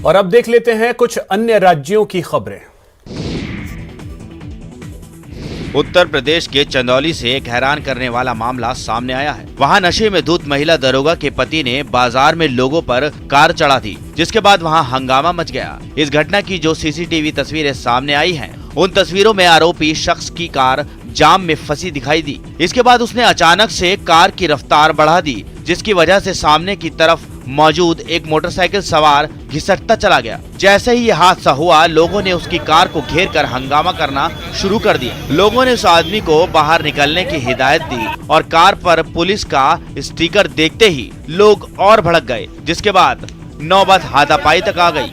और अब देख लेते हैं कुछ अन्य राज्यों की खबरें। उत्तर प्रदेश के चंदौली से एक हैरान करने वाला मामला सामने आया है। वहां नशे में धुत महिला दरोगा के पति ने बाजार में लोगों पर कार चढ़ा दी, जिसके बाद वहां हंगामा मच गया। इस घटना की जो सीसीटीवी तस्वीरें सामने आई हैं, उन तस्वीरों में आरोपी शख्स की कार जाम में फंसी दिखाई दी। इसके बाद उसने अचानक से कार की रफ्तार बढ़ा दी, जिसकी वजह से सामने की तरफ मौजूद एक मोटरसाइकिल सवार घिसटता चला गया। जैसे ही ये हादसा हुआ, लोगों ने उसकी कार को घेर कर हंगामा करना शुरू कर दिया। लोगों ने उस आदमी को बाहर निकलने की हिदायत दी और कार पर पुलिस का स्टिकर देखते ही लोग और भड़क गए, जिसके बाद नौबत हाथापाई तक आ गई।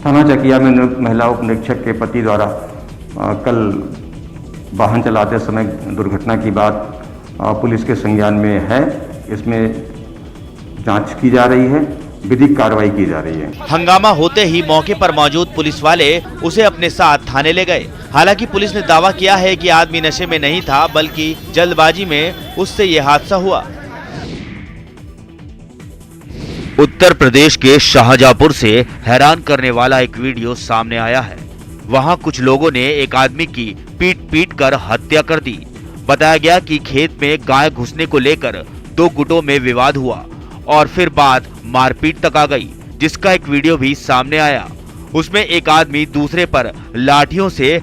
थाना चकिया में महिला उप निरीक्षक के पति द्वारा कल वाहन चलाते समय दुर्घटना की बात पुलिस के संज्ञान में है। इसमें जांच की जा रही है, विधिक कार्रवाई की जा रही है। हंगामा होते ही मौके पर मौजूद पुलिस वाले उसे अपने साथ थाने ले गए। हालांकि पुलिस ने दावा किया है कि आदमी नशे में नहीं था, बल्कि जल्दबाजी में उससे ये हादसा हुआ। उत्तर प्रदेश के शाहजहांपुर से हैरान करने वाला एक वीडियो सामने आया है। वहां कुछ लोगों ने एक आदमी की पीट कर हत्या कर दी। बताया गया कि खेत में गाय घुसने को लेकर दो गुटों में विवाद हुआ और फिर बात मारपीट तक आ गई, जिसका एक वीडियो भी सामने आया। उसमें एक आदमी दूसरे पर लाठियों से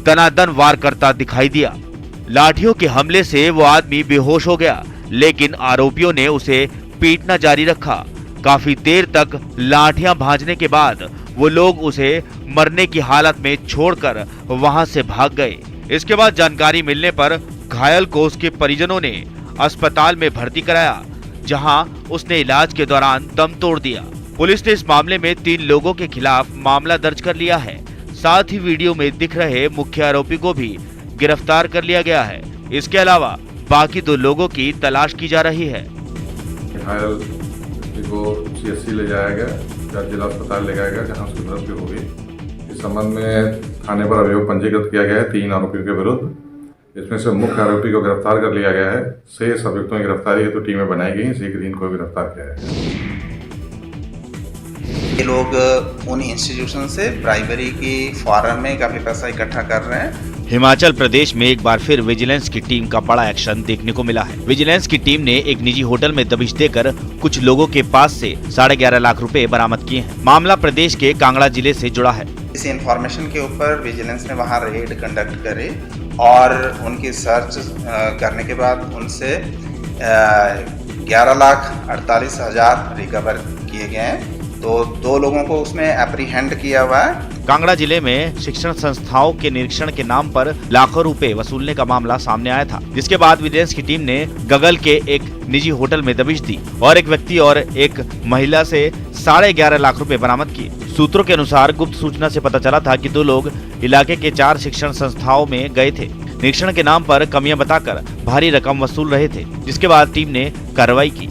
दनादन वार करता दिखाई दिया। लाठियों के हमले से वो आदमी बेहोश हो गया, लेकिन आरोपियों ने उसे पीटना जारी रखा। काफी देर तक लाठियां भांजने के बाद वो लोग उसे मरने की हालत में छोड़कर वहां से भाग गए। इसके बाद जानकारी मिलने पर घायल को उसके परिजनों ने अस्पताल में भर्ती कराया, जहां उसने इलाज के दौरान दम तोड़ दिया। पुलिस ने इस मामले में 3 लोगों के खिलाफ मामला दर्ज कर लिया है। साथ ही वीडियो में दिख रहे मुख्य आरोपी को भी गिरफ्तार कर लिया गया है। इसके अलावा बाकी 2 लोगों की तलाश की जा रही है। घायल को CSC ले जाया गया, जिला अस्पताल ले जाया गया, जहां उसकी मृत्यु हो गई। इस संबंध में थाने पर अभियोग पंजीकृत किया गया है 3 आरोपियों के विरुद्ध। इसमें से मुख्य आरोपी को गिरफ्तार कर लिया गया है। शेष अभियुक्तों की गिरफ्तारी हेतु टीमें बनाई गई हैं। शीघ्र ही इनको गिरफ्तार किया जाएगा। ये लोग उन इंस्टीट्यूशन से प्राइमरी की फॉर्म में काफी पैसा इकट्ठा कर रहे हैं। हिमाचल प्रदेश में एक बार फिर विजिलेंस की टीम का बड़ा एक्शन देखने को मिला है। विजिलेंस की टीम ने एक निजी होटल में दबिश देकर कुछ लोगों के पास से 11.5 लाख रुपए बरामद किए हैं। मामला प्रदेश के कांगड़ा जिले से जुड़ा है। इस इंफॉर्मेशन के ऊपर विजिलेंस ने वहां रेड कंडक्ट करे और उनकी सर्च करने के बाद उनसे 11,48,000 रिकवर किए गए हैं। तो 2 लोगों को उसमें एप्रीहेंड किया हुआ है। कांगड़ा जिले में शिक्षण संस्थाओं के निरीक्षण के नाम पर लाखों रुपए वसूलने का मामला सामने आया था, जिसके बाद विजिलेंस की टीम ने गगल के एक निजी होटल में दबिश दी और एक व्यक्ति और एक महिला से 11.5 लाख रुपए बरामद किए। सूत्रों के अनुसार गुप्त सूचना से पता चला था कि 2 लोग इलाके के 4 शिक्षण संस्थाओं में गए थे। निरीक्षण के नाम पर कमियां बताकर भारी रकम वसूल रहे थे, जिसके बाद टीम ने कार्रवाई की।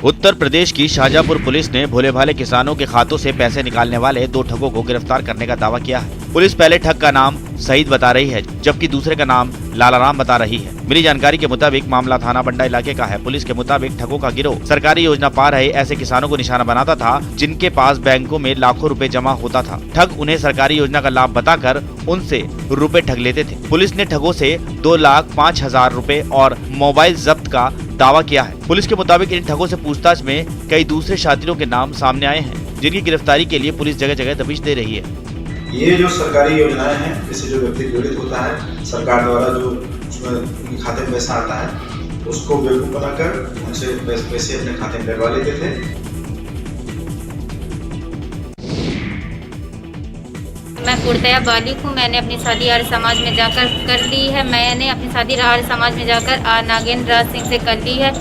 उत्तर प्रदेश की शाहजहांपुर पुलिस ने भोले भाले किसानों के खातों से पैसे निकालने वाले 2 ठगों को गिरफ्तार करने का दावा किया है। पुलिस पहले ठग का नाम सईद बता रही है, जबकि दूसरे का नाम लालाराम बता रही है। मिली जानकारी के मुताबिक मामला थाना बंडा इलाके का है। पुलिस के मुताबिक ठगों का गिरोह सरकारी योजना पा रहे ऐसे किसानों को निशाना बनाता था, जिनके पास बैंकों में लाखों रुपए जमा होता था। ठग उन्हें सरकारी योजना का लाभ बताकर उनसे रुपए ठग लेते थे। पुलिस ने ठगों से 2,05,000 रुपए और मोबाइल जब्त का दावा किया है। पुलिस के मुताबिक इन ठगों से पूछताछ में कई दूसरे साथियों के नाम सामने आए हैं, जिनकी गिरफ्तारी के लिए पुलिस जगह जगह दबिश दे रही है। ये जो सरकारी योजनाएं हैं, इससे जो व्यक्ति पीड़ित होता है, सरकार द्वारा जो उसमें उनके खाते में पैसा आता है, उसको बेवकूफ बनाकर उनसे पैसे अपने खाते में डलवा लेते थे। मैं कुर्तया बालिक हूँ। मैंने अपनी शादी आर्य समाज में जाकर कर ली है। मैंने अपनी शादी आर्य समाज में जाकर नागेंद्र राज सिंह से कर ली है।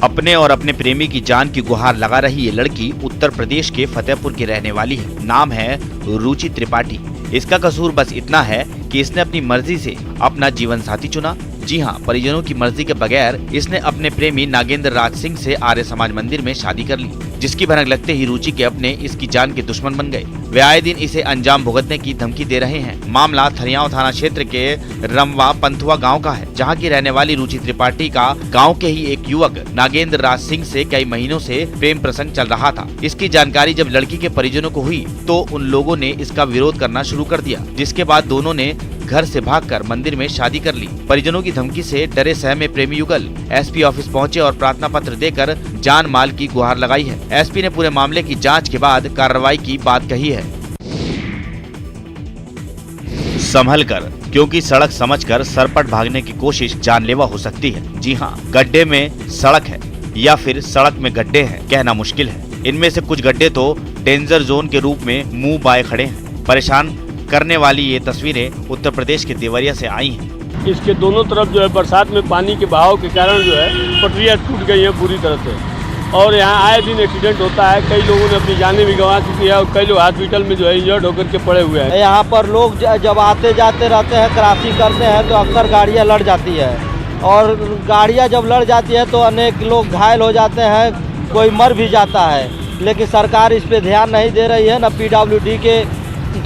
अपने और अपने प्रेमी की जान की गुहार लगा रही ये लड़की उत्तर प्रदेश के फतेहपुर की रहने वाली है। नाम है रुचि त्रिपाठी। इसका कसूर बस इतना है कि इसने अपनी मर्जी से अपना जीवन साथी चुना, जी हाँ, परिजनों की मर्जी के बगैर इसने अपने प्रेमी नागेंद्र राज सिंह से आर्य समाज मंदिर में शादी कर ली, जिसकी भनक लगते ही रुचि के अपने इसकी जान के दुश्मन बन गए। वे आए दिन इसे अंजाम भुगतने की धमकी दे रहे हैं। मामला थरियाव थाना क्षेत्र के रमवा पंथुआ गांव का है, जहां की रहने वाली रुचि त्रिपाठी का गांव के ही एक युवक नागेंद्र राज सिंह से कई महीनों से प्रेम प्रसंग चल रहा था। इसकी जानकारी जब लड़की के परिजनों को हुई तो उन लोगों ने इसका विरोध करना शुरू कर दिया, जिसके बाद दोनों ने घर से भागकर मंदिर में शादी कर ली। परिजनों की धमकी से डरे सहमे प्रेमी युगल एसपी ऑफिस पहुंचे और प्रार्थना पत्र देकर जान माल की गुहार लगाई है। एसपी ने पूरे मामले की जांच के बाद कार्रवाई की बात कही है। संभल कर, क्योंकि सड़क समझकर सरपट भागने की कोशिश जानलेवा हो सकती है। जी हाँ, गड्ढे में सड़क है या फिर सड़क में गड्ढे हैं, कहना मुश्किल है। इनमें से कुछ गड्ढे तो डेंजर जोन के रूप में मुंह बाए खड़े हैं। परेशान करने वाली ये तस्वीरें उत्तर प्रदेश के देवरिया से आई हैं। इसके दोनों तरफ जो है बरसात में पानी के बहाव के कारण जो है पटरियाँ टूट गई हैं पूरी तरह से, और यहाँ आए दिन एक्सीडेंट होता है। कई लोगों ने अपनी जानें भी गंवा चुकी है और कई लोग हॉस्पिटल में जो है इंजर्ड होकर के पड़े हुए हैं। यहाँ पर लोग जब आते जाते रहते हैं, क्रॉसिंग करते हैं तो अक्सर गाड़ियाँ लड़ जाती है, और गाड़ियाँ जब लड़ जाती है तो अनेक लोग घायल हो जाते हैं, कोई मर भी जाता है। लेकिन सरकार इस पे ध्यान नहीं दे रही है, न PWD के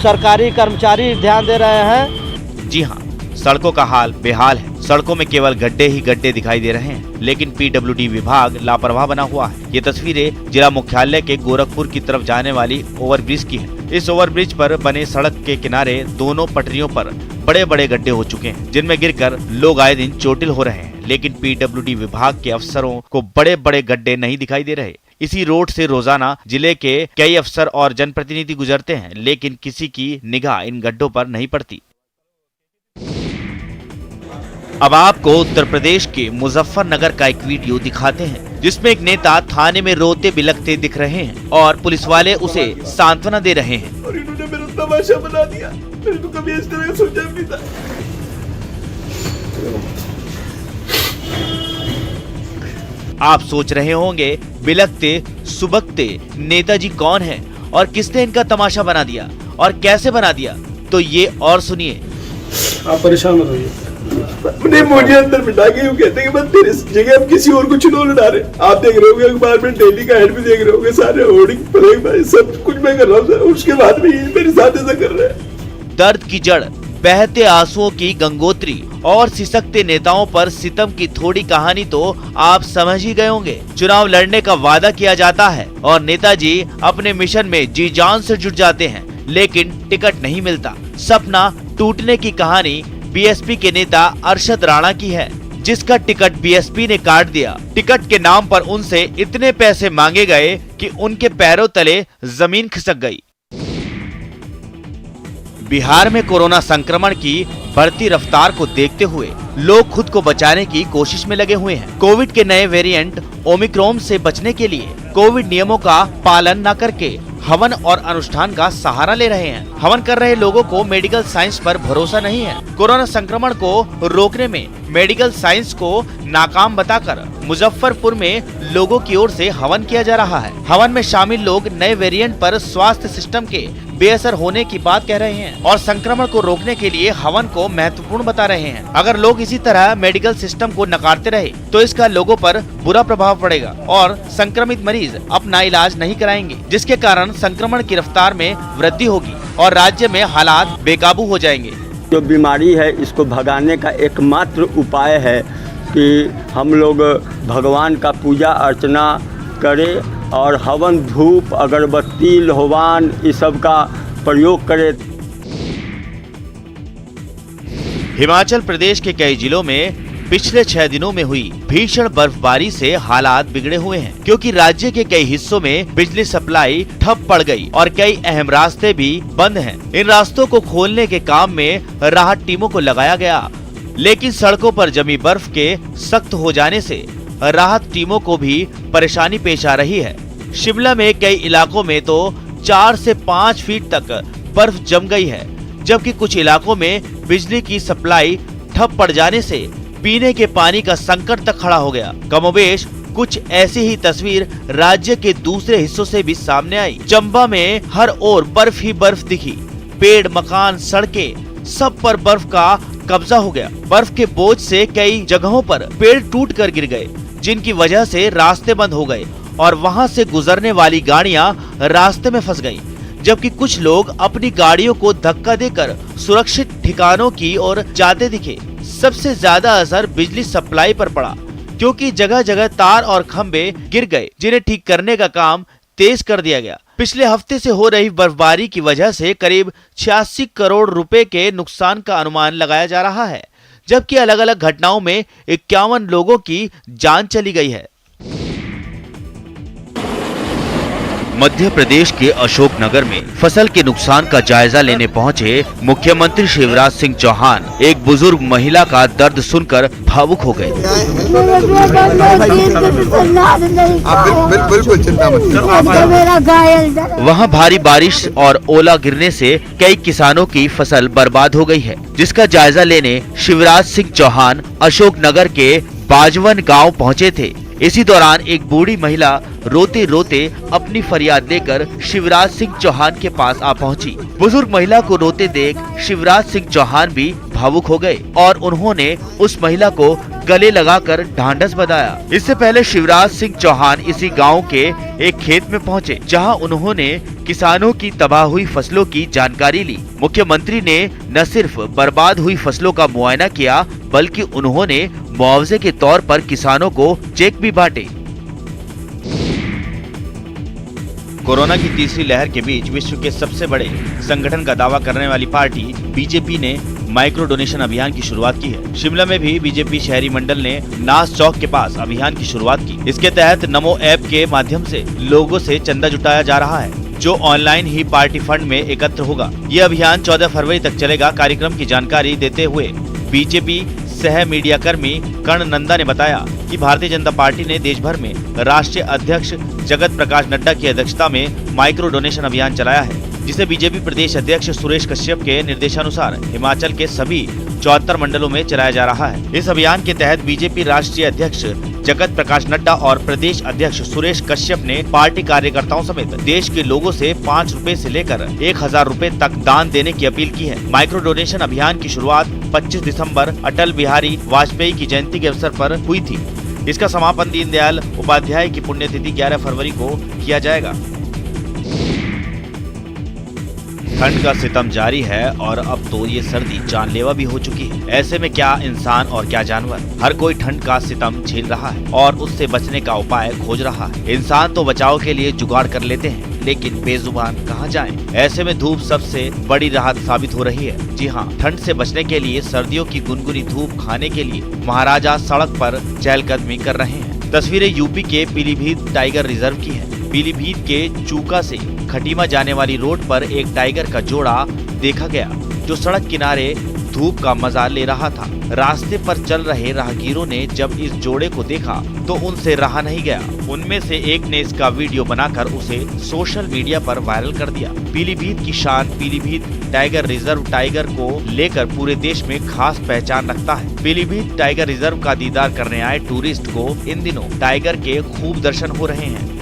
सरकारी कर्मचारी ध्यान दे रहे हैं। जी हाँ, सड़कों का हाल बेहाल है। सड़कों में केवल गड्ढे ही गड्ढे दिखाई दे रहे हैं, लेकिन PWD विभाग लापरवाह बना हुआ है। ये तस्वीरें जिला मुख्यालय के गोरखपुर की तरफ जाने वाली ओवरब्रिज की है। इस ओवरब्रिज पर बने सड़क के किनारे दोनों पटरियों पर बड़े बड़े गड्ढे हो चुके हैं, जिनमें गिरकर लोग आए दिन चोटिल हो रहे हैं। लेकिन PWD विभाग के अफसरों को बड़े बड़े गड्ढे नहीं दिखाई दे रहे। इसी रोड से रोजाना जिले के कई अफसर और जनप्रतिनिधि गुजरते हैं, लेकिन किसी की निगाह इन गड्ढों पर नहीं पड़ती। अब आपको उत्तर प्रदेश के मुजफ्फरनगर का एक वीडियो दिखाते हैं, जिसमें एक नेता थाने में रोते बिलखते दिख रहे हैं और पुलिस वाले उसे सांत्वना दे रहे हैं। और इन्होंने मेरा तमाशा बना दिया, मैंने तो कभी इस तरह सोचा नहीं था। आप सोच रहे होंगे बिलखते सुबकते नेताजी कौन है और किसने इनका तमाशा बना दिया और कैसे बना दिया, तो ये और सुनिए। आप परेशान मत होइए, उन्हें मुझे अंदर बिठा के यूँ कहते हैं कि बस तेरे जगह हम किसी और को चुनाव लड़ा रहे। आप देख रहे होंगे अखबार में, डेली का हेड भी देख रहे होंगे, सारे होर्डिंग सब कुछ मैं कर रहा हूँ, उसके बाद भी मेरे साथ ऐसा कर रहे हैं। दर्द की जड़, बहते आंसुओं की गंगोत्री और सिसकते नेताओं पर सितम की थोड़ी कहानी तो आप समझ ही गए होंगे। चुनाव लड़ने का वादा किया जाता है और नेताजी अपने मिशन में जी जान से जुट जाते हैं, लेकिन टिकट नहीं मिलता। सपना टूटने की कहानी बीएसपी के नेता अरशद राणा की है, जिसका टिकट बीएसपी ने काट दिया। टिकट के नाम पर उनसे इतने पैसे मांगे गए कि उनके पैरों तले जमीन खिसक गई। बिहार में कोरोना संक्रमण की बढ़ती रफ्तार को देखते हुए लोग खुद को बचाने की कोशिश में लगे हुए हैं। कोविड के नए वेरिएंट ओमिक्रॉन से बचने के लिए कोविड नियमों का पालन न करके हवन और अनुष्ठान का सहारा ले रहे हैं। हवन कर रहे लोगों को मेडिकल साइंस पर भरोसा नहीं है। कोरोना संक्रमण को रोकने में मेडिकल साइंस को नाकाम बताकर मुजफ्फरपुर में लोगों की ओर से हवन किया जा रहा है। हवन में शामिल लोग नए वेरिएंट पर स्वास्थ्य सिस्टम के बेअसर होने की बात कह रहे हैं और संक्रमण को रोकने के लिए हवन को महत्वपूर्ण बता रहे हैं। अगर लोग इसी तरह मेडिकल सिस्टम को नकारते रहे तो इसका लोगों पर बुरा प्रभाव पड़ेगा और संक्रमित मरीज अपना इलाज नहीं कराएंगे, जिसके कारण संक्रमण की रफ्तार में वृद्धि होगी और राज्य में हालात बेकाबू हो जाएंगे। जो बीमारी है इसको भगाने का एकमात्र उपाय है कि हम लोग भगवान का पूजा अर्चना करें और हवन धूप अगरबत्ती लोहवान इस सब का प्रयोग करें। हिमाचल प्रदेश के कई जिलों में पिछले 6 दिनों में हुई भीषण बर्फबारी से हालात बिगड़े हुए हैं, क्योंकि राज्य के कई हिस्सों में बिजली सप्लाई ठप पड़ गई और कई अहम रास्ते भी बंद हैं। इन रास्तों को खोलने के काम में राहत टीमों को लगाया गया, लेकिन सड़कों पर जमी बर्फ के सख्त हो जाने से राहत टीमों को भी परेशानी पेश आ रही है। शिमला में कई इलाकों में तो 4 से 5 फीट तक बर्फ जम गई है, जबकि कुछ इलाकों में बिजली की सप्लाई ठप पड़ जाने से पीने के पानी का संकट तक खड़ा हो गया। कमोबेश कुछ ऐसी ही तस्वीर राज्य के दूसरे हिस्सों से भी सामने आई। चंबा में हर ओर बर्फ ही बर्फ दिखी। पेड़, मकान, सड़कें सब पर बर्फ का कब्जा हो गया। बर्फ के बोझ से कई जगहों पर पेड़ टूट कर गिर गए, जिनकी वजह से रास्ते बंद हो गए और वहां से गुजरने वाली गाड़ियां रास्ते में फंस गईं। जबकि कुछ लोग अपनी गाड़ियों को धक्का देकर सुरक्षित ठिकानों की ओर जाते दिखे। सबसे ज्यादा असर बिजली सप्लाई पर पड़ा, क्योंकि जगह जगह तार और खंभे गिर गए, जिन्हें ठीक करने का काम तेज कर दिया गया। पिछले हफ्ते से हो रही बर्फबारी की वजह से करीब 86 करोड़ रुपए के नुकसान का अनुमान लगाया जा रहा है, जबकि अलग अलग घटनाओं में 51 लोगों की जान चली गई है। मध्य प्रदेश के अशोकनगर में फसल के नुकसान का जायजा लेने पहुंचे मुख्यमंत्री शिवराज सिंह चौहान एक बुजुर्ग महिला का दर्द सुनकर भावुक हो गए। बिल्कुल चिंता मत करो। वहां भारी बारिश और ओला गिरने से कई किसानों की फसल बर्बाद हो गई है, जिसका जायजा लेने शिवराज सिंह चौहान अशोकनगर के बाजवन गांव पहुंचे थे। इसी दौरान एक बूढ़ी महिला रोते रोते अपनी फरियाद लेकर शिवराज सिंह चौहान के पास आ पहुंची। बुजुर्ग महिला को रोते देख शिवराज सिंह चौहान भी भावुक हो गए और उन्होंने उस महिला को गले लगाकर ढांढस बंधाया। इससे पहले शिवराज सिंह चौहान इसी गांव के एक खेत में पहुंचे, जहां उन्होंने किसानों की तबाह हुई फसलों की जानकारी ली। मुख्यमंत्री ने न सिर्फ बर्बाद हुई फसलों का मुआयना किया, बल्कि उन्होंने मुआवजे के तौर पर किसानों को चेक भी बांटे। कोरोना की तीसरी लहर के बीच विश्व के सबसे बड़े संगठन का दावा करने वाली पार्टी बीजेपी ने माइक्रो डोनेशन अभियान की शुरुआत की है। शिमला में भी बीजेपी शहरी मंडल ने नास चौक के पास अभियान की शुरुआत की। इसके तहत नमो ऐप के माध्यम से लोगों से चंदा जुटाया जा रहा है, जो ऑनलाइन ही पार्टी फंड में एकत्र होगा। ये अभियान 14 फरवरी तक चलेगा। कार्यक्रम की जानकारी देते हुए बीजेपी सह मीडिया कर्मी कर्ण नंदा ने बताया कि भारतीय जनता पार्टी ने देश भर में राष्ट्रीय अध्यक्ष जगत प्रकाश नड्डा की अध्यक्षता में माइक्रो डोनेशन अभियान चलाया है, जिसे बीजेपी प्रदेश अध्यक्ष सुरेश कश्यप के निर्देशानुसार हिमाचल के सभी 74 मंडलों में चलाया जा रहा है। इस अभियान के तहत बीजेपी राष्ट्रीय अध्यक्ष जगत प्रकाश नड्डा और प्रदेश अध्यक्ष सुरेश कश्यप ने पार्टी कार्यकर्ताओं समेत देश के लोगों से 5 रुपए से लेकर 1000 रुपए तक दान देने की अपील की है। माइक्रो डोनेशन अभियान की शुरुआत 25 दिसंबर अटल बिहारी वाजपेयी की जयंती के अवसर पर हुई थी। इसका समापन दीनदयाल उपाध्याय की पुण्यतिथि 11 फरवरी को किया जाएगा। ठंड का सितम जारी है और अब तो ये सर्दी जानलेवा भी हो चुकी है। ऐसे में क्या इंसान और क्या जानवर, हर कोई ठंड का सितम झेल रहा है और उससे बचने का उपाय खोज रहा है। इंसान तो बचाव के लिए जुगाड़ कर लेते हैं, लेकिन बेजुबान कहाँ जाएं? ऐसे में धूप सबसे बड़ी राहत साबित हो रही है। जी हाँ, ठंड से बचने के लिए सर्दियों की गुनगुनी धूप खाने के लिए महाराजा सड़क पर चहलकदमी कर रहे हैं। तस्वीरें यूपी के पीलीभीत टाइगर रिजर्व की है। पीलीभीत के चूका से खटीमा जाने वाली रोड पर एक टाइगर का जोड़ा देखा गया, जो सड़क किनारे धूप का मजा ले रहा था। रास्ते पर चल रहे राहगीरों ने जब इस जोड़े को देखा तो उनसे रहा नहीं गया। उनमें से एक ने इसका वीडियो बनाकर उसे सोशल मीडिया पर वायरल कर दिया। पीलीभीत की शान पीलीभीत टाइगर रिजर्व टाइगर को लेकर पूरे देश में खास पहचान रखता है। पीलीभीत टाइगर रिजर्व का दीदार करने आए टूरिस्ट को इन दिनों टाइगर के खूब दर्शन हो रहे हैं।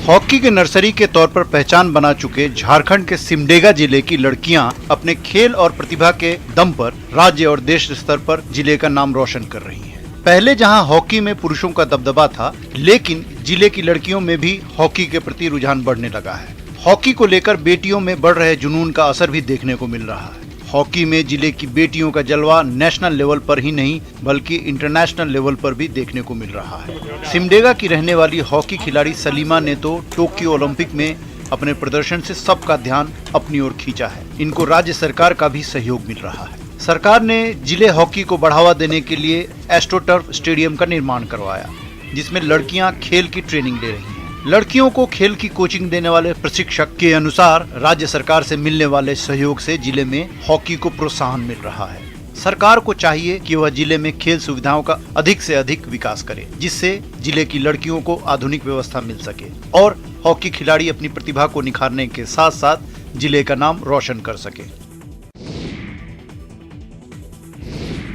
हॉकी के नर्सरी के तौर पर पहचान बना चुके झारखंड के सिमडेगा जिले की लड़कियां अपने खेल और प्रतिभा के दम पर राज्य और देश स्तर पर जिले का नाम रोशन कर रही हैं। पहले जहां हॉकी में पुरुषों का दबदबा था, लेकिन जिले की लड़कियों में भी हॉकी के प्रति रुझान बढ़ने लगा है। हॉकी को लेकर बेटियों में बढ़ रहे जुनून का असर भी देखने को मिल रहा है। हॉकी में जिले की बेटियों का जलवा नेशनल लेवल पर ही नहीं बल्कि इंटरनेशनल लेवल पर भी देखने को मिल रहा है। सिमडेगा की रहने वाली हॉकी खिलाड़ी सलीमा ने तो टोक्यो ओलंपिक में अपने प्रदर्शन से सबका ध्यान अपनी ओर खींचा है। इनको राज्य सरकार का भी सहयोग मिल रहा है। सरकार ने जिले हॉकी को बढ़ावा देने के लिए एस्ट्रोटर्फ स्टेडियम का निर्माण करवाया, जिसमें लड़कियां खेल की ट्रेनिंग ले रही हैं। लड़कियों को खेल की कोचिंग देने वाले प्रशिक्षक के अनुसार राज्य सरकार से मिलने वाले सहयोग से जिले में हॉकी को प्रोत्साहन मिल रहा है। सरकार को चाहिए कि वह जिले में खेल सुविधाओं का अधिक से अधिक विकास करे, जिससे जिले की लड़कियों को आधुनिक व्यवस्था मिल सके और हॉकी खिलाड़ी अपनी प्रतिभा को निखारने के साथ साथ जिले का नाम रोशन कर सके।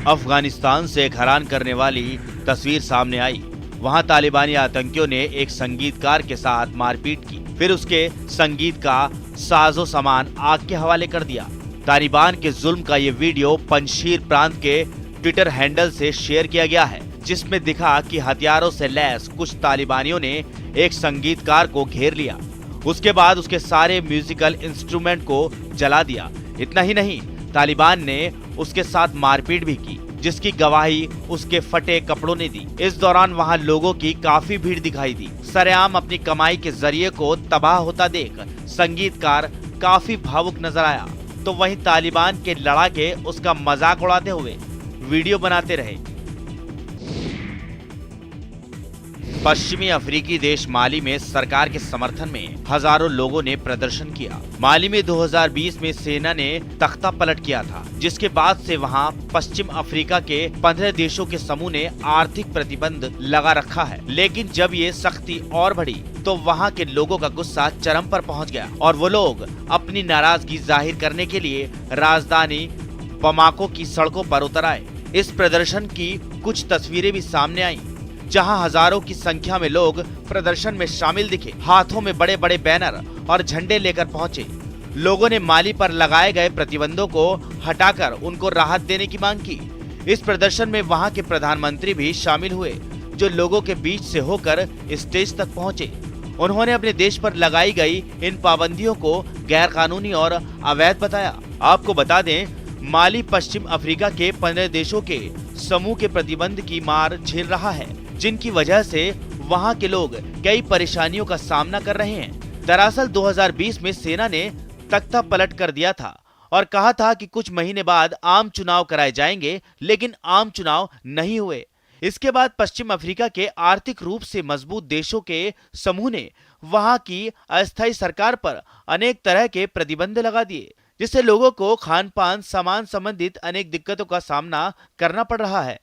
अफगानिस्तान से एक हैरान करने वाली तस्वीर सामने आई। वहां तालिबानी आतंकियों ने एक संगीतकार के साथ मारपीट की, फिर उसके संगीत का साजो सामान आग के हवाले कर दिया। तालिबान के जुल्म का ये वीडियो पंजशीर प्रांत के ट्विटर हैंडल से शेयर किया गया है, जिसमें दिखा कि हथियारों से लैस कुछ तालिबानियों ने एक संगीतकार को घेर लिया। उसके बाद उसके सारे म्यूजिकल इंस्ट्रूमेंट को जला दिया। इतना ही नहीं, तालिबान ने उसके साथ मारपीट भी की, जिसकी गवाही उसके फटे कपड़ों ने दी। इस दौरान वहां लोगों की काफी भीड़ दिखाई दी। सरेआम अपनी कमाई के जरिए को तबाह होता देख संगीतकार काफी भावुक नजर आया, तो वहीं तालिबान के लड़ाके उसका मजाक उड़ाते हुए वीडियो बनाते रहे। पश्चिमी अफ्रीकी देश माली में सरकार के समर्थन में हजारों लोगों ने प्रदर्शन किया। माली में 2020 में सेना ने तख्ता पलट किया था, जिसके बाद से वहां पश्चिम अफ्रीका के 15 देशों के समूह ने आर्थिक प्रतिबंध लगा रखा है। लेकिन जब ये सख्ती और बढ़ी तो वहां के लोगों का गुस्सा चरम पर पहुंच गया और वो लोग अपनी नाराजगी जाहिर करने के लिए राजधानी बमाको की सड़कों पर उतर आए। इस प्रदर्शन की कुछ तस्वीरें भी सामने आईं, जहां हजारों की संख्या में लोग प्रदर्शन में शामिल दिखे। हाथों में बड़े बड़े बैनर और झंडे लेकर पहुंचे। लोगों ने माली पर लगाए गए प्रतिबंधों को हटाकर उनको राहत देने की मांग की। इस प्रदर्शन में वहां के प्रधानमंत्री भी शामिल हुए, जो लोगों के बीच से होकर स्टेज तक पहुंचे। उन्होंने अपने देश पर लगाई गई इन पाबंदियों को गैरकानूनी और अवैध बताया। आपको बता दें, माली पश्चिम अफ्रीका के 15 देशों के समूह के प्रतिबंध की मार झेल रहा है, जिनकी वजह से वहां के लोग कई परेशानियों का सामना कर रहे हैं। दरअसल 2020 में सेना ने तख्ता पलट कर दिया था और कहा था कि कुछ महीने बाद आम चुनाव कराए जाएंगे, लेकिन आम चुनाव नहीं हुए। इसके बाद पश्चिम अफ्रीका के आर्थिक रूप से मजबूत देशों के समूह ने वहां की अस्थायी सरकार पर अनेक तरह के प्रतिबंध लगा दिए, जिससे लोगों को खान पान सामान संबंधित अनेक दिक्कतों का सामना करना पड़ रहा है।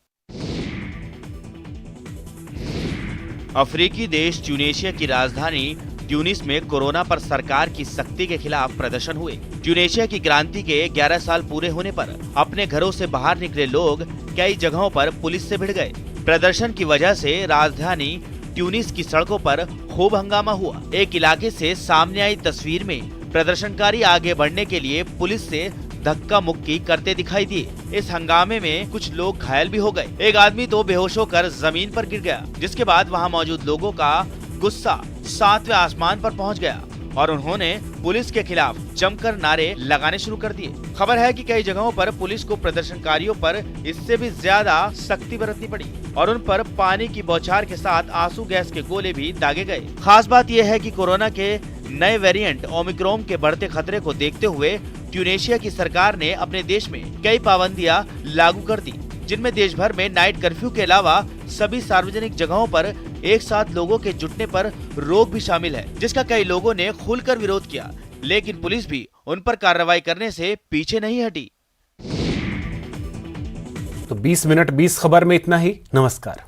अफ्रीकी देश ट्यूनीशिया की राजधानी ट्यूनिस में कोरोना पर सरकार की सख्ती के खिलाफ प्रदर्शन हुए। ट्यूनीशिया की क्रांति के 11 साल पूरे होने पर अपने घरों से बाहर निकले लोग कई जगहों पर पुलिस से भिड़ गए। प्रदर्शन की वजह से राजधानी ट्यूनिस की सड़कों पर खूब हंगामा हुआ। एक इलाके से सामने आई तस्वीर में प्रदर्शनकारी आगे बढ़ने के लिए पुलिस से धक्का मुक्की करते दिखाई दिए। इस हंगामे में कुछ लोग घायल भी हो गए। एक आदमी तो बेहोश होकर जमीन पर गिर गया, जिसके बाद वहां मौजूद लोगों का गुस्सा 7वें आसमान पर पहुंच गया और उन्होंने पुलिस के खिलाफ जमकर नारे लगाने शुरू कर दिए। खबर है कि कई जगहों पर पुलिस को प्रदर्शनकारियों पर इससे भी ज्यादा सख्ती बरतनी पड़ी और उन पर पानी की बौछार के साथ आंसू गैस के गोले भी दागे गए। खास बात यह है कि कोरोना के नए वेरिएंट ओमिक्रॉन के बढ़ते खतरे को देखते हुए ट्यूनीशिया की सरकार ने अपने देश में कई पाबंदियां लागू कर दी, जिनमें देश भर में नाइट कर्फ्यू के अलावा सभी सार्वजनिक जगहों पर एक साथ लोगों के जुटने पर रोक भी शामिल है, जिसका कई लोगों ने खुलकर विरोध किया, लेकिन पुलिस भी उन पर कार्रवाई करने से पीछे नहीं हटी। तो 20 मिनट 20 खबर में इतना ही। नमस्कार।